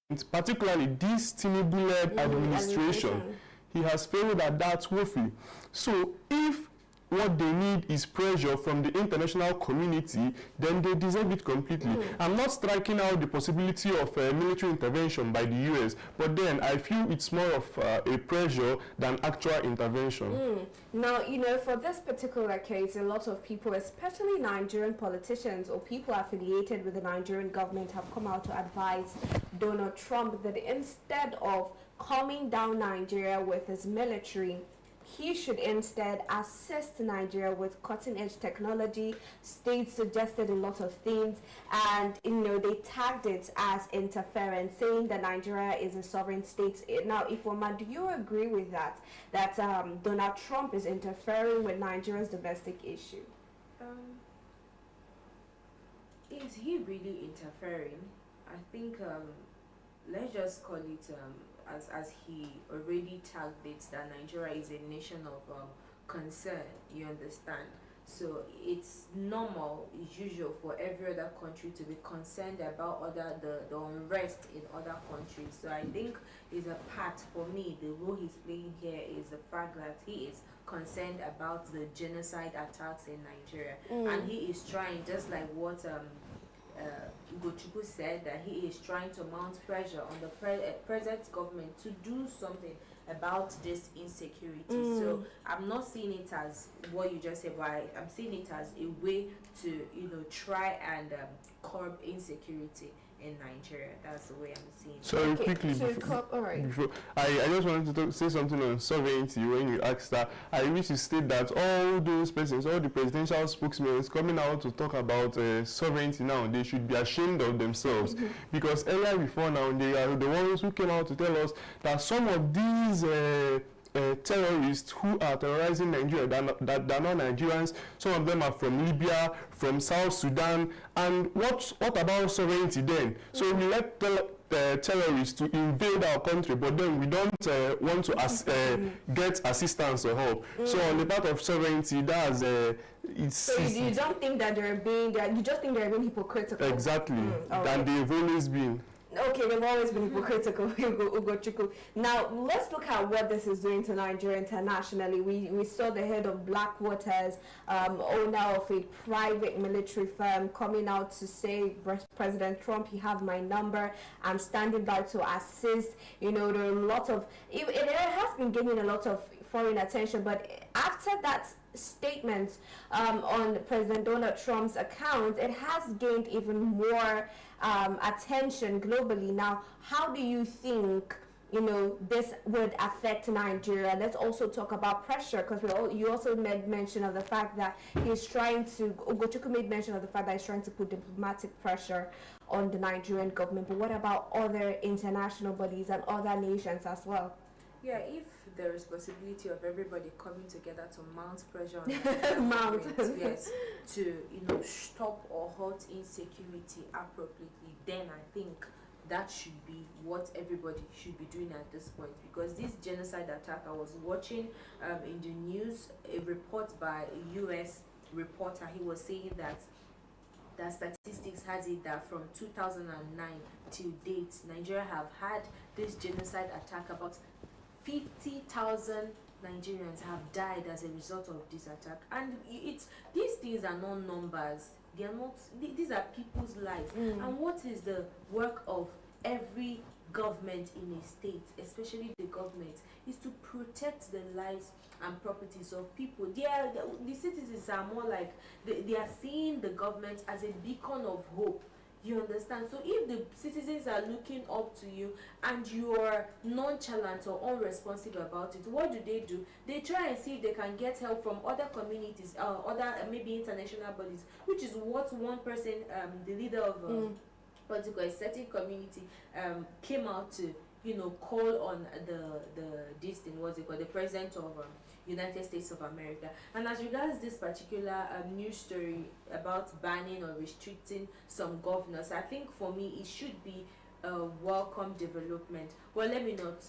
particularly this Tinubu-led administration, he has failed at that woefully. So if what they need is pressure from the international community, then they deserve it completely. I'm not striking out the possibility of military intervention by the US, but then I feel it's more of a pressure than actual intervention. Now, you know, for this particular case, a lot of people, especially Nigerian politicians or people affiliated with the Nigerian government, have come out to advise Donald Trump that instead of calming down Nigeria with his military, he should instead assist Nigeria with cutting-edge technology. States suggested a lot of things, and you know, they tagged it as interference, saying that Nigeria is a sovereign state. Now, Ifoma, do you agree with that? That Donald Trump is interfering with Nigeria's domestic issue? Is he really interfering? I think let's just call it as he already tagged it, that Nigeria is a nation of concern, you understand? So it's normal, it's usual for every other country to be concerned about the unrest in other countries. So I think it's a part, for me, the role he's playing here is the fact that he is concerned about the genocide attacks in Nigeria. And he is trying, just like what Ugochukwu said, that he is trying to mount pressure on the present government to do something about this insecurity. So I'm not seeing it as what you just said, but I'm seeing it as a way to, you know, try and curb insecurity in Nigeria. That's the way I'm seeing it. So quickly, before, I just wanted to say something on sovereignty. When you asked that, I wish to state that all those persons, all the presidential spokesmen coming out to talk about sovereignty now, they should be ashamed of themselves. Because earlier before now, they are the ones who came out to tell us that some of these terrorists who are terrorizing Nigeria, that are not Nigerians. Some of them are from Libya, from South Sudan. And what about sovereignty then? So we let terrorists to invade our country, but then we don't want to get assistance or help. So on the part of sovereignty, that's so you don't think that you just think they're being hypocritical? Exactly, than they've always been. Okay, they've always been hypocritical, Ugochukwu. Now, let's look at what this is doing to Nigeria internationally. We saw the head of Blackwaters, owner of a private military firm, coming out to say, President Trump, you have my number. I'm standing by to assist. You know, there are a lot of, it has been gaining a lot of foreign attention, but after that statement on President Donald Trump's account, it has gained even more attention globally. Now, how do you think, you know, this would affect Nigeria? Let's also talk about pressure, because you also made mention of the fact that he's trying to, Ugochukwu made mention of the fact that he's trying to put diplomatic pressure on the Nigerian government. But what about other international bodies and other nations as well? Yeah, if there is possibility of everybody coming together to mount pressure on the government, yes, to, you know, stop or halt insecurity appropriately, then I think that should be what everybody should be doing at this point. Because this genocide attack, I was watching in the news a report by a US reporter. He was saying that statistics has it that from 2009 till date, Nigeria have had this genocide attack. About 50,000 Nigerians have died as a result of this attack, and these things are not numbers. They are not. These are people's lives. And what is the work of every government in a state, especially the government, is to protect the lives and properties of people. The citizens are more like they are seeing the government as a beacon of hope. You understand? So if the citizens are looking up to you and you are nonchalant or unresponsive about it, what do? They try and see if they can get help from other communities, other maybe international bodies, which is what one person, the leader of a certain community, came out to, you know, call on the president of United States of America. And as regards this particular news story about banning or restricting some governors, I think for me it should be a welcome development. Well, let me not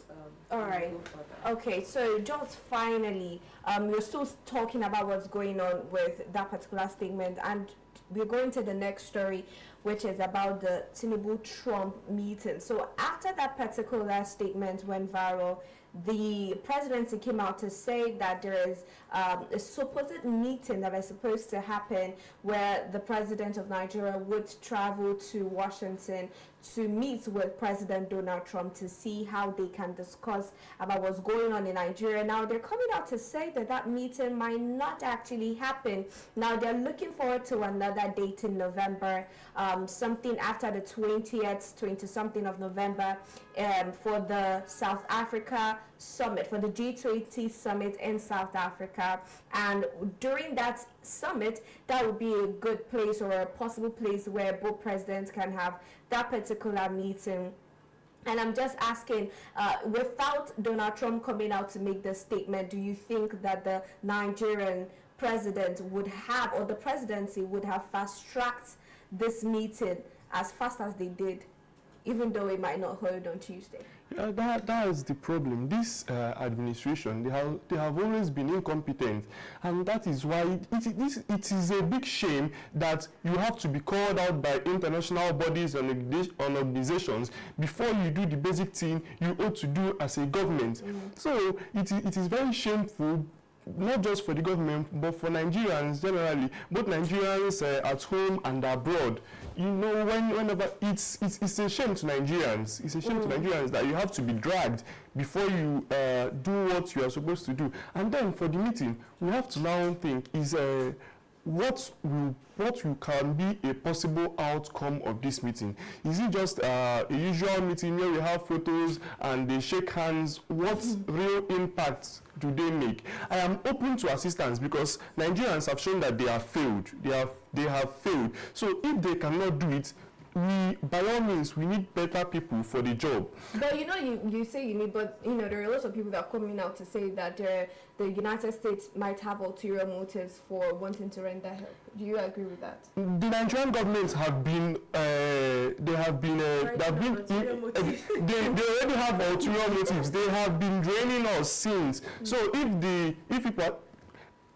all right, go further. Okay, so just finally, we're still talking about what's going on with that particular statement, and we're going to the next story, which is about the Tinubu-Trump meeting. So after that particular statement went viral, the presidency came out to say that there is a supposed meeting that is supposed to happen where the president of Nigeria would travel to Washington to meet with President Donald Trump to see how they can discuss about what's going on in Nigeria. Now, they're coming out to say that that meeting might not actually happen. Now, they're looking forward to another date in November, something after the 20-something of November, for the South Africa summit, for the G20 summit in South Africa. And during that summit, that would be a good place or a possible place where both presidents can have that particular meeting. And I'm just asking, without Donald Trump coming out to make this statement, do you think that the Nigerian president would have, or the presidency would have fast-tracked this meeting as fast as they did, even though it might not hold on Tuesday? Yeah, that is the problem. This administration, they have always been incompetent, and that is why it is a big shame that you have to be called out by international bodies and organizations before you do the basic thing you ought to do as a government. So it is very shameful, not just for the government, but for Nigerians generally, both Nigerians at home and abroad. You know, whenever it's a shame to Nigerians. It's a shame to Nigerians that you have to be dragged before you do what you are supposed to do. And then for the meeting, we have to now think is what can be a possible outcome of this meeting? Is it just a usual meeting where we have photos and they shake hands? What real impact do they make? I am open to assistance because Nigerians have shown that they have failed. They have failed. So if they cannot do it, by all means, we need better people for the job. But you know, you say you need, but you know, there are lots of people that are coming out to say that the United States might have ulterior motives for wanting to render help. Do you agree with that? The Nigerian governments have been, they already have ulterior motives. They have been draining us since. So if people.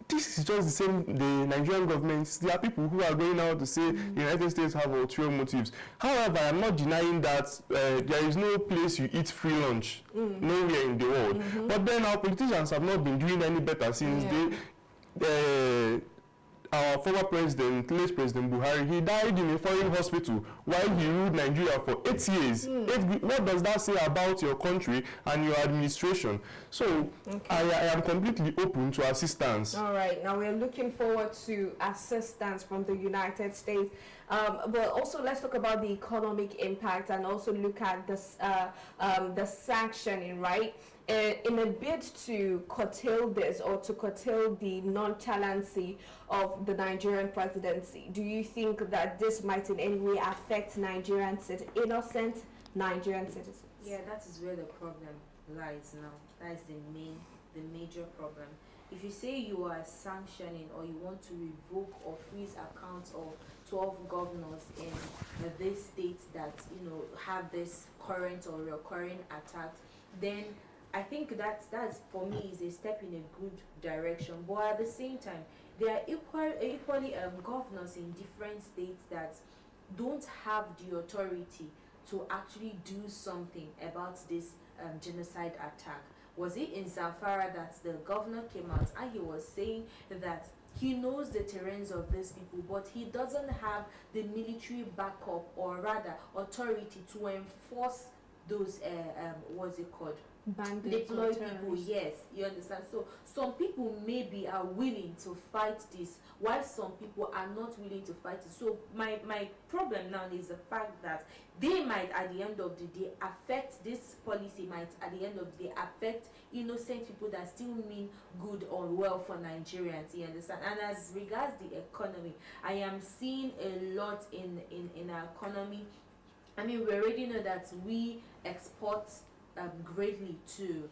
This is just the same, the Nigerian government, there are people who are going out to say the United States have ulterior motives. However, I'm not denying that there is no place you eat free lunch, nowhere in the world. But then our politicians have not been doing any better since our former president, late President Buhari, he died in a foreign hospital while he ruled Nigeria for 8 years. What does that say about your country and your administration? So I am completely open to assistance. All right. Now we're looking forward to assistance from the United States. But also let's talk about the economic impact and also look at this, the sanctioning, right? In a bid to curtail this or to curtail the nonchalancy of the Nigerian presidency, do you think that this might in any way affect innocent Nigerian citizens? Yeah, that is where the problem lies now. That is the major problem. If you say you are sanctioning or you want to revoke or freeze accounts of 12 governors in these states that have this current or recurring attacks, then I think that's for me is a step in a good direction. But at the same time, there are equally governors in different states that don't have the authority to actually do something about this genocide attack. Was it in Zamfara that the governor came out and he was saying that he knows the terrains of these people, but he doesn't have the military backup or rather authority to enforce those what's it called? Deploy people, yes, you understand. So some people maybe are willing to fight this, while some people are not willing to fight it. So my problem now is the fact that they might at the end of the day affect this policy, might at the end of the day affect innocent people that still mean good or well for Nigerians, you understand. And as regards the economy, I am seeing a lot in our economy. I mean, we already know that we export greatly to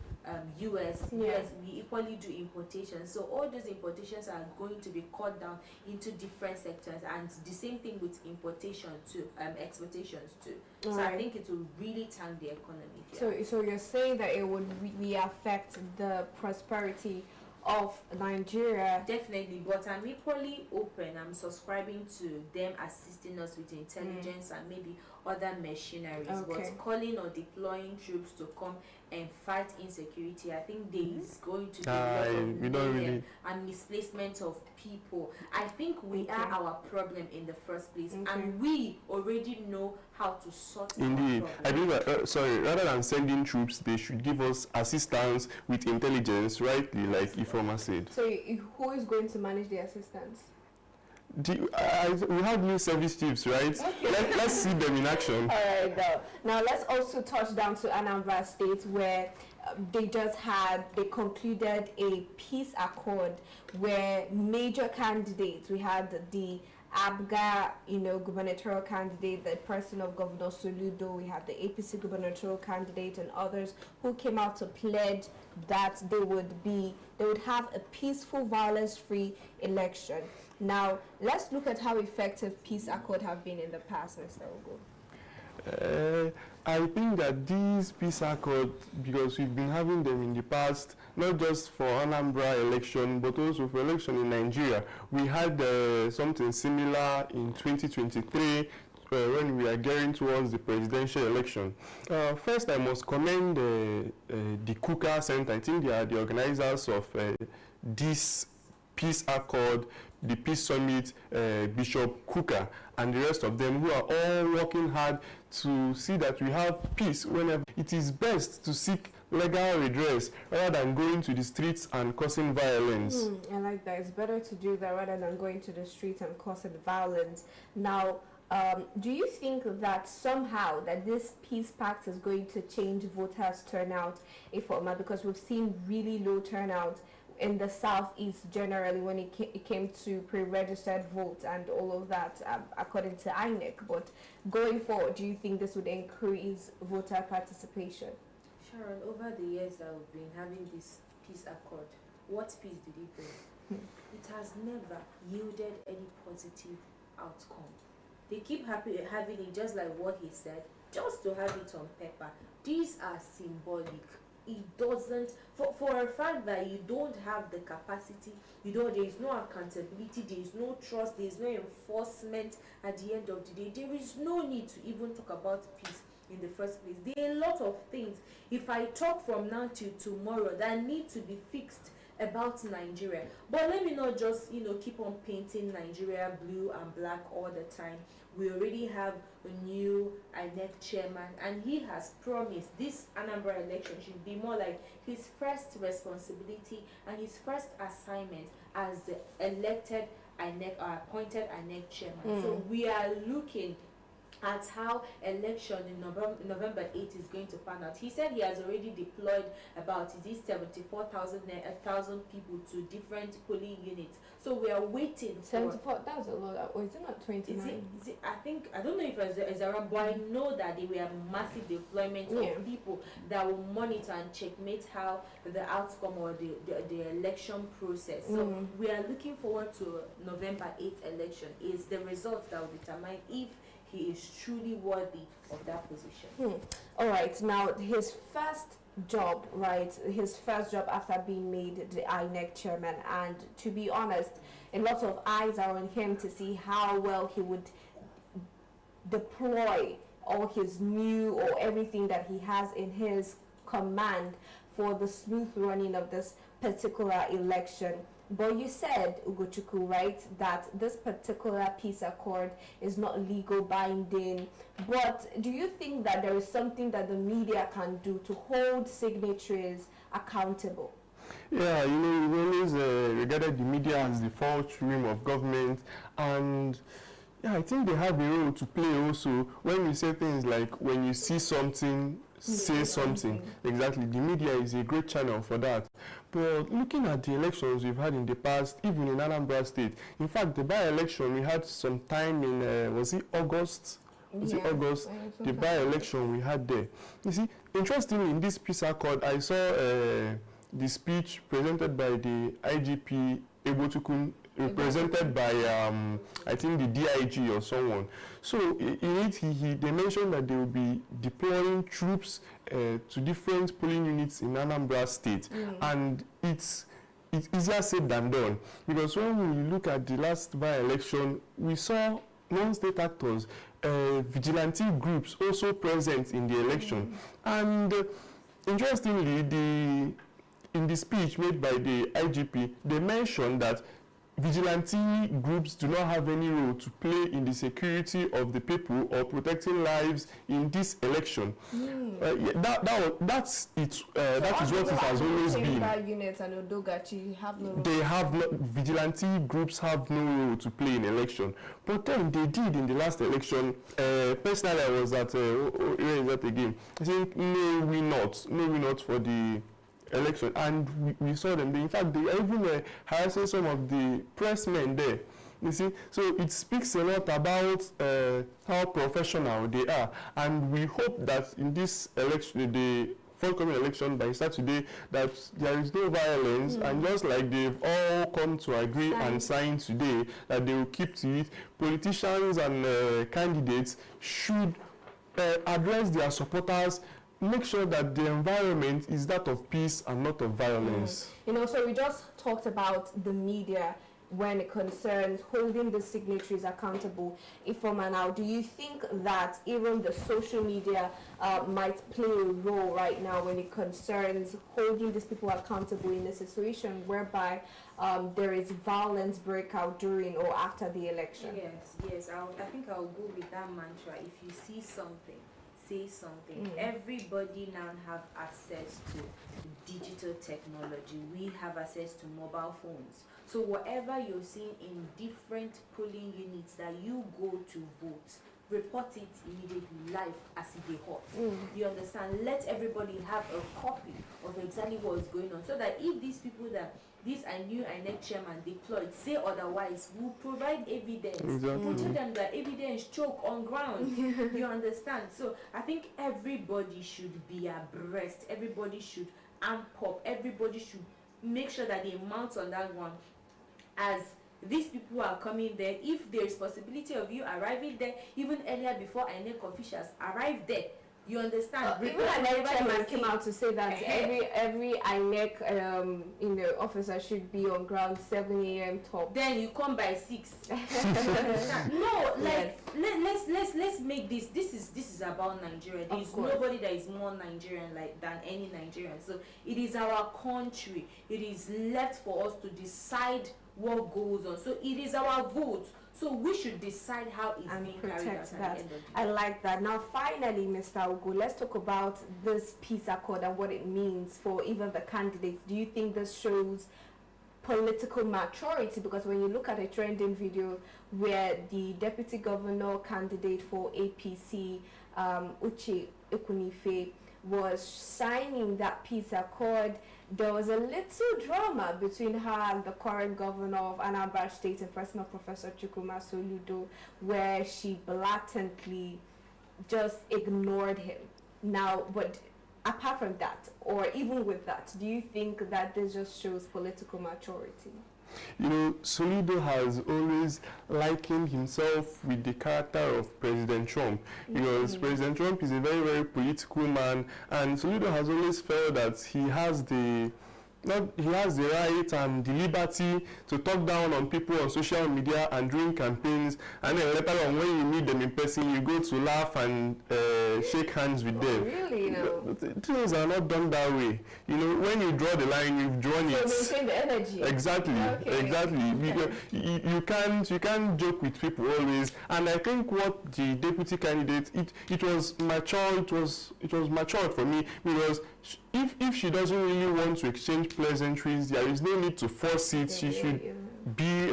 US. Yes, we equally do importations. So all those importations are going to be cut down into different sectors, and the same thing with importation too, exportations too. So I think it will really tank the economy. So you're saying that it would really affect the prosperity of Nigeria. Definitely, but I'm equally open. I'm subscribing to them assisting us with intelligence and maybe other machineries. But calling or deploying troops to come and fight insecurity, I think there is going to be a lot of mayhem and misplacement of people. I think we are our problem in the first place, and we already know how to sort Indeed. our problem. I think that, rather than sending troops, they should give us assistance with intelligence, rightly, like Ifoma said. So who is going to manage the assistance? We have new service chiefs, right? Let's see them in action. All right, now let's also touch down to Anambra State, where they concluded a peace accord where major candidates, we had the ABGA, gubernatorial candidate, the person of Governor Soludo, we have the APC gubernatorial candidate and others who came out to pledge that they would have a peaceful, violence-free election. Now, let's look at how effective peace accords have been in the past, Mr. Ugo. I think that these peace accords, because we've been having them in the past, not just for Anambra election, but also for election in Nigeria. We had something similar in 2023 when we are getting towards the presidential election. First, I must commend the Kuka Center. I think they are the organizers of this peace accord, the peace summit, Bishop Kuka and the rest of them, who are all working hard to see that we have peace whenever it is best to seek legal redress rather than going to the streets and causing violence. I like that. It's better to do that rather than going to the streets and causing violence. Now, do you think that somehow that this peace pact is going to change voters' turnout, because we've seen really low turnout in the southeast generally when it came to pre-registered votes and all of that, according to INEC. But going forward, do you think this would increase voter participation? Sharon, over the years that we've been having this peace accord, what peace did it bring? It has never yielded any positive outcome. They keep having it, just like what he said, just to have it on paper. These are symbolic. It doesn't, for a fact that you don't have the capacity, there is no accountability, there is no trust, there is no enforcement at the end of the day. There is no need to even talk about peace in the first place. There are a lot of things, if I talk from now till tomorrow, that need to be fixed about Nigeria. But let me not just keep on painting Nigeria blue and black all the time. We already have a new INEC chairman, and he has promised this Anambra election should be more like his first responsibility and his first assignment as the elected INEC or appointed INEC chairman. So we are looking at how election in November 8 is going to pan out. He said he has already deployed about 74,000 people to different polling units. So we are waiting. 74, that's a lot. Or is it not 29? Is it, I don't know if it's around, but I know that they were massive deployment of people that will monitor and checkmate how the outcome or the election process. So we are looking forward to November 8th election. Is the result that will determine if he is truly worthy of that position. All right, now his first job after being made the INEC chairman, and to be honest, a lot of eyes are on him to see how well he would deploy all his new or everything that he has in his command for the smooth running of this particular election. But you said, Ugochukwu, right, that this particular peace accord is not legal binding. But do you think that there is something that the media can do to hold signatories accountable? Yeah, we always regarded the media as the fourth rim of government, and yeah, I think they have a role to play also when we say things like, when you see something, say something. Exactly, the media is a great channel for that. But looking at the elections we've had in the past, even in Anambra State, in fact, the by-election we had some time in, was it August? August? The by-election we had there. You see, interestingly, in this peace accord, I saw the speech presented by the IGP Ebotukun, represented by I think the DIG or someone. So in it, they mentioned that they will be deploying troops to different polling units in Anambra State, and it's it's easier said than done, because when we look at the last by-election, we saw non-state actors, vigilante groups also present in the election. And interestingly, in the speech made by the IGP, they mentioned that vigilante groups do not have any role to play in the security of the people or protecting lives in this election. That is what it has always been. Units and Odogachi have no role. They have no, vigilante groups have no role to play in election. But then they did in the last election. Personally, I was at where is that again? I think no, we not for the election, and we saw them. In fact, they even harassing some of the pressmen there. You see, so it speaks a lot about how professional they are, and we hope that in this election, the forthcoming election by Saturday, that there is no violence, and just like they've all come to agree and sign today, that they will keep to it. Politicians and candidates should address their supporters, make sure that the environment is that of peace and not of violence. You know, so we just talked about the media when it concerns holding the signatories accountable. Ifoma, now, do you think that even the social media might play a role right now when it concerns holding these people accountable in a situation whereby there is violence breakout during or after the election? Yes, I think I'll go with that mantra. If you see something, say something. Everybody now have access to digital technology. We have access to mobile phones. So whatever you're seeing in different polling units that you go to vote, report it immediately live as it is hot. You understand? Let everybody have a copy of exactly what is going on, so that if these people that this are new INEC chairman deployed say otherwise, will provide evidence. We'll tell them that evidence choke on ground. You understand? So I think everybody should be abreast. Everybody should amp up. Everybody should make sure that they mount on that one. As these people are coming there, if there is possibility of you arriving there even earlier before INEC officials arrive there, you understand? Even INEC chairman came out to say that every INEC officer should be on ground 7 a.m. top. Then you come by 6. No, like let's make this. This is about Nigeria. There is nobody that is more Nigerian than any Nigerian. So it is our country. It is left for us to decide what goes on. So it is our vote. So we should decide how it's being carried out at the end of the day. I like that. Now, finally, Mr. Ugo, let's talk about this peace accord and what it means for even the candidates. Do you think this shows political maturity? Because when you look at a trending video where the deputy governor candidate for APC, Uche Ekunife, was signing that peace accord, there was a little drama between her and the current governor of Anambra State, in person of Professor Chukwuma Soludo, where she blatantly just ignored him. Now, but apart from that, or even with that, do you think that this just shows political maturity? You know, Soludo has always likened himself with the character of President Trump, because President Trump is a very, very political man, and Soludo has always felt that he has the right and the liberty to talk down on people on social media and during campaigns, and then later on when you meet them in person, you go to laugh and shake hands with them. Really? No. Things are not done that way. You know, when you draw the line, you've drawn it. So maintain the energy. Exactly. Because you can't joke with people always. And I think what the deputy candidate, it was mature. It was matured for me, because if she doesn't really want to exchange pleasantries, there is no need to force it. She should be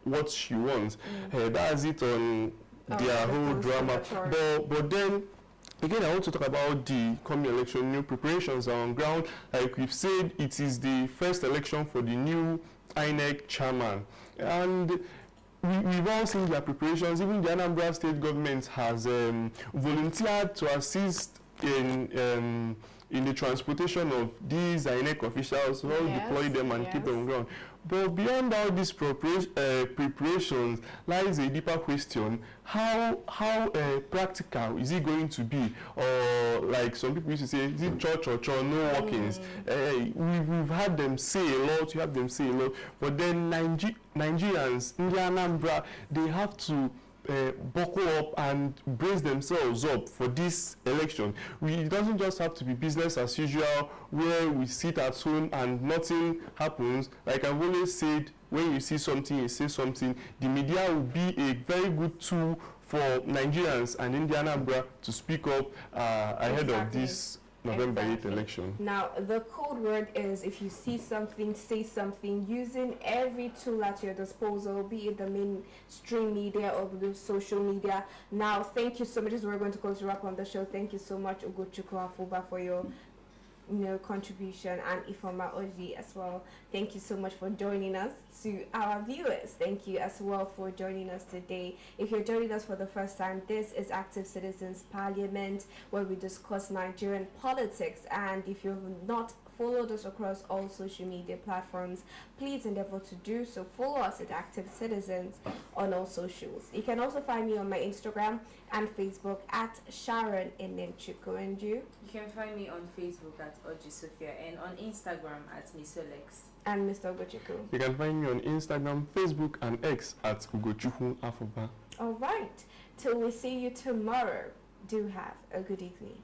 what she wants. That's it on their whole drama. But then again, I want to talk about the coming election. New preparations are on ground. Like we've said, it is the first election for the new INEC chairman, and we've all seen their preparations. Even the Anambra state government has volunteered to assist in the transportation of these INEC officials, all deploy them and keep them on ground. But beyond all these preparations lies a deeper question: how practical is it going to be? Or like some people used to say, is it church or church, no workings? We've had them say a lot. You have them say a lot. But then Nigerians in the Anambra, they have to buckle up and brace themselves up for this election. It doesn't just have to be business as usual where we sit at home and nothing happens. Like I've always said, when you see something, you say something. The media will be a very good tool for Nigerians and in the Anambra to speak up ahead of this November 8th election. Now, the code word is, if you see something, say something, using every tool at your disposal, be it the mainstream media or the social media. Now, thank you so much. We're going to close the wrap on the show. Thank you so much, Ugochukwu Afuba, for your contribution, and Ifoma Oji as well. Thank you so much for joining us. To our viewers, thank you as well for joining us today. If you're joining us for the first time, this is Active Citizens Parliament, where we discuss Nigerian politics. And if you've not followed us across all social media platforms, please endeavor to do so. Follow us at Active Citizens on all socials. You can also find me on my Instagram and Facebook at Sharon Enenchuku. And you? You can find me on Facebook at Oji Sophia and on Instagram at Misolex. And Mr. Ugochukwu. You can find me on Instagram, Facebook, and X at Ugochukwu Afuba. All right. Till we see you tomorrow, do have a good evening.